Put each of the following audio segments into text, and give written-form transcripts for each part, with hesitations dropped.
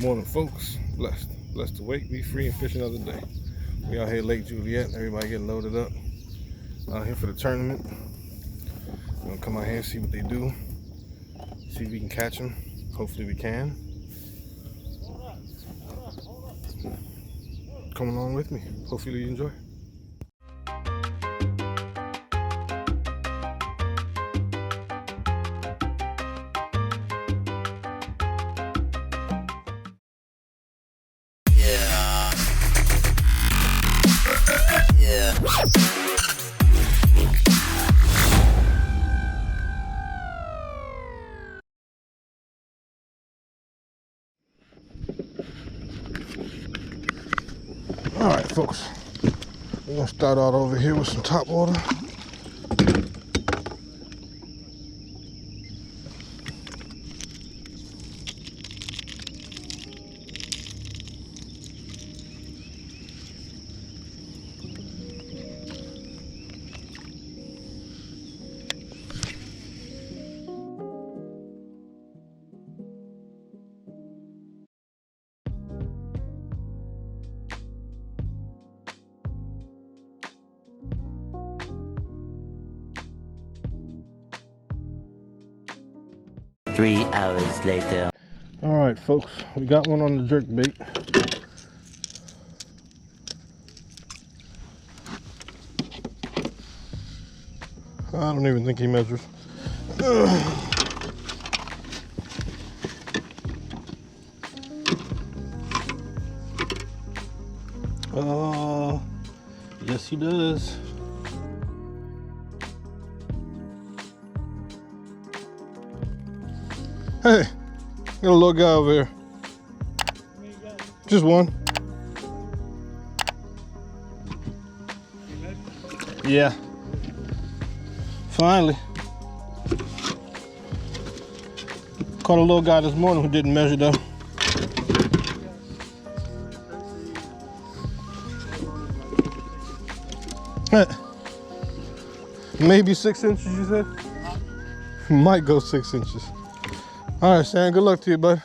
Morning, folks. Blessed to wake, be free, and fish another day. We out here Lake Juliette. Everybody getting loaded up. Out here for the tournament. We're gonna come out here and see what they do. See if we can catch them. Hopefully we can. Come along with me. Hopefully you enjoy. All right, folks. We're gonna start out over here with some top water. Three hours later. All right, folks, we got one on the jerk bait. I don't even think he measures. Oh, yes he does. Hey, got a little guy over here. Just one. Yeah. Finally. Caught a little guy this morning who didn't measure though. Maybe 6 inches, you said? Might go 6 inches. All right, Sam, good luck to you, bud.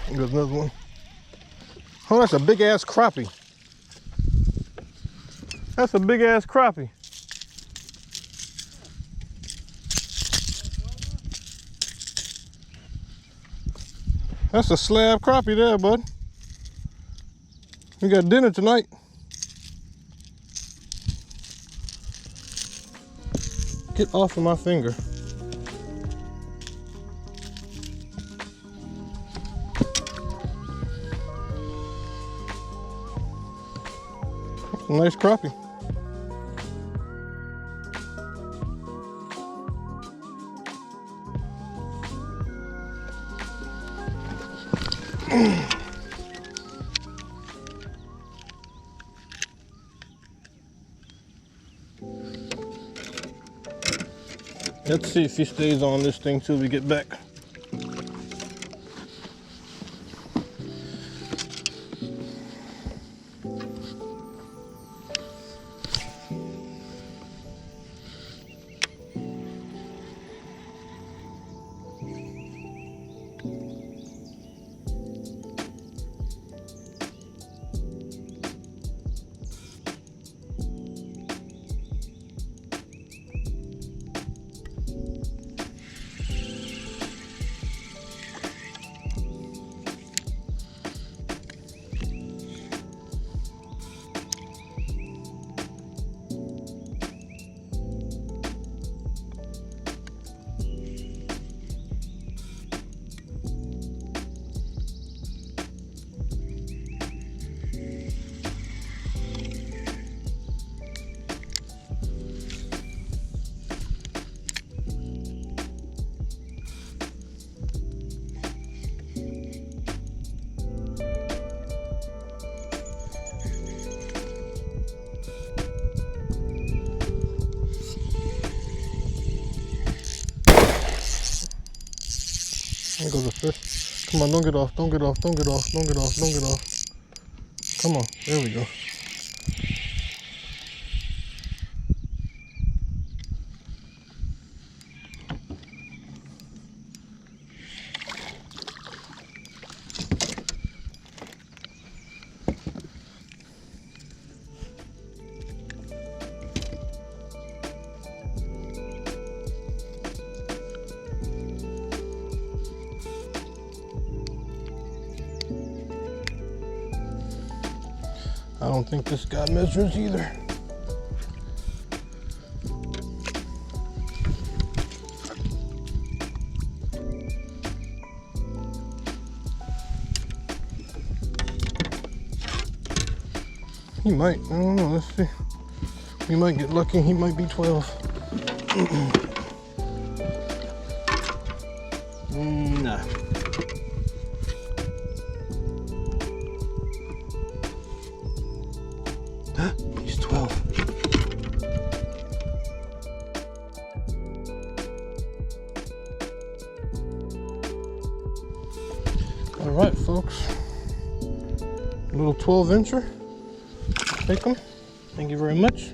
There's another one. Oh, that's a big ass crappie. That's a big ass crappie. That's a slab crappie there, bud. We got dinner tonight. Get off of my finger. Nice crappie. Let's see if he stays on this thing till we get back. There goes a fish. Come on, don't get off, don't get off, don't get off, don't get off, don't get off. Come on, there we go. I don't think this guy measures either. He might, I don't know, let's see. We might get lucky, he might be 12. Nah. He's 12. All right, folks. A little 12-incher. Take them. Thank you very much.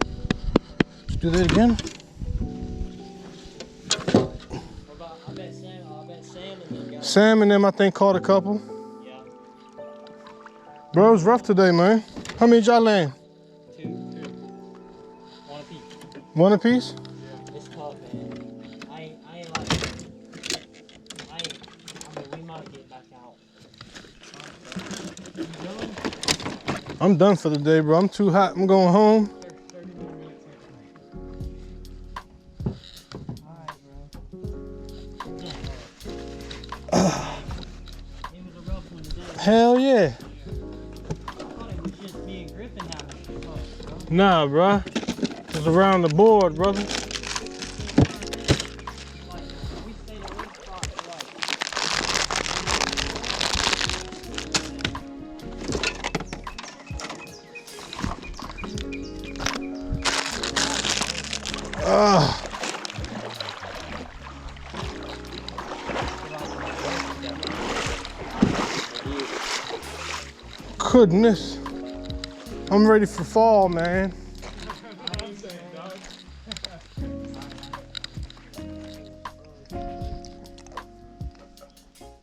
Let's do that again. I bet Sam and them guys. Sam and them, I think, caught a couple. Yeah. Bro, it was rough today, man. How many did y'all land? Two. One apiece. One apiece? Yeah. It's tough, man. I ain't like. I mean, we might get back out. You done? I'm done for the day, bro. I'm too hot. I'm going home. 30 more minutes. Alright, bro. It was a rough one today. Hell yeah. I thought it was just me and Griffin having fun, bro. Nah, bro. It's around the board, brother. Like, we stayed at one spot for Goodness. I'm ready for fall, man. I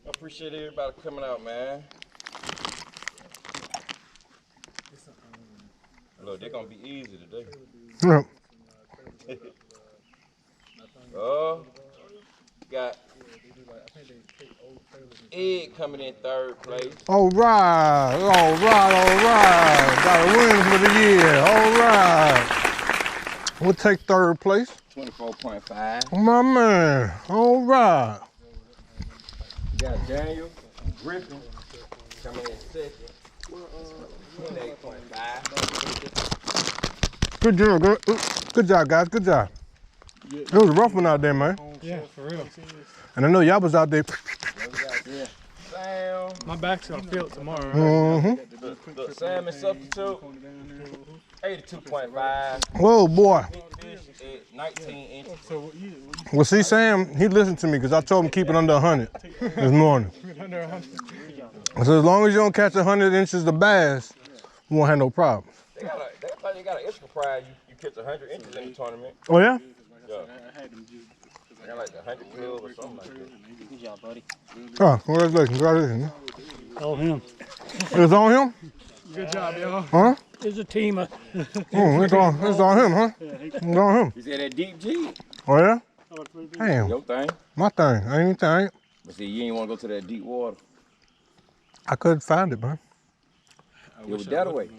appreciate everybody coming out, man. Look, they're gonna be easy today. Yeah. Oh, got Ed coming in third place. All right. All right. All right. Got a win for the year. All right. We'll take third place. 24.5. My man. All right. You got Daniel Griffin coming in second. 28.5. Good job. Good job, guys. Good job. It was a rough one out there, man. Yeah, for real. And I know y'all was out there. Sam. My back's gonna feel it tomorrow. Mm-hmm. Look, Sam is substitute. 82.5. Whoa, boy. Fish at 19 inches. Well, see, Sam, he listened to me because I told him keep it under 100 this morning. So as long as you don't catch 100 inches of bass, you won't have no problems. They got an extra prize. You catch 100 inches in the tournament. Oh, yeah? Yeah. They got like 100 club or something like that. Good job, buddy. Oh, congratulations. Congratulations. Oh, him. It's on him? Good job, y'all. Huh? It's a team. Oh, it's on him, huh? It's on him. You said that deep G? Oh, yeah? Damn, Your thing. my thing. I ain't think. But see, you ain't want to go to that deep water. I couldn't find it, man. It was that way.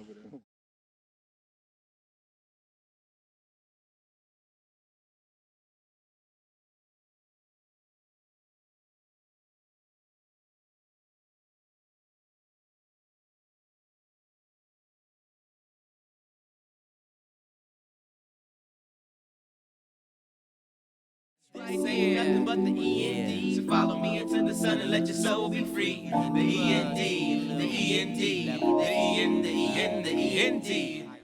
Saying nothing but the END. So follow me into the sun and let your soul be free. The END, the END, the END, the END, the END.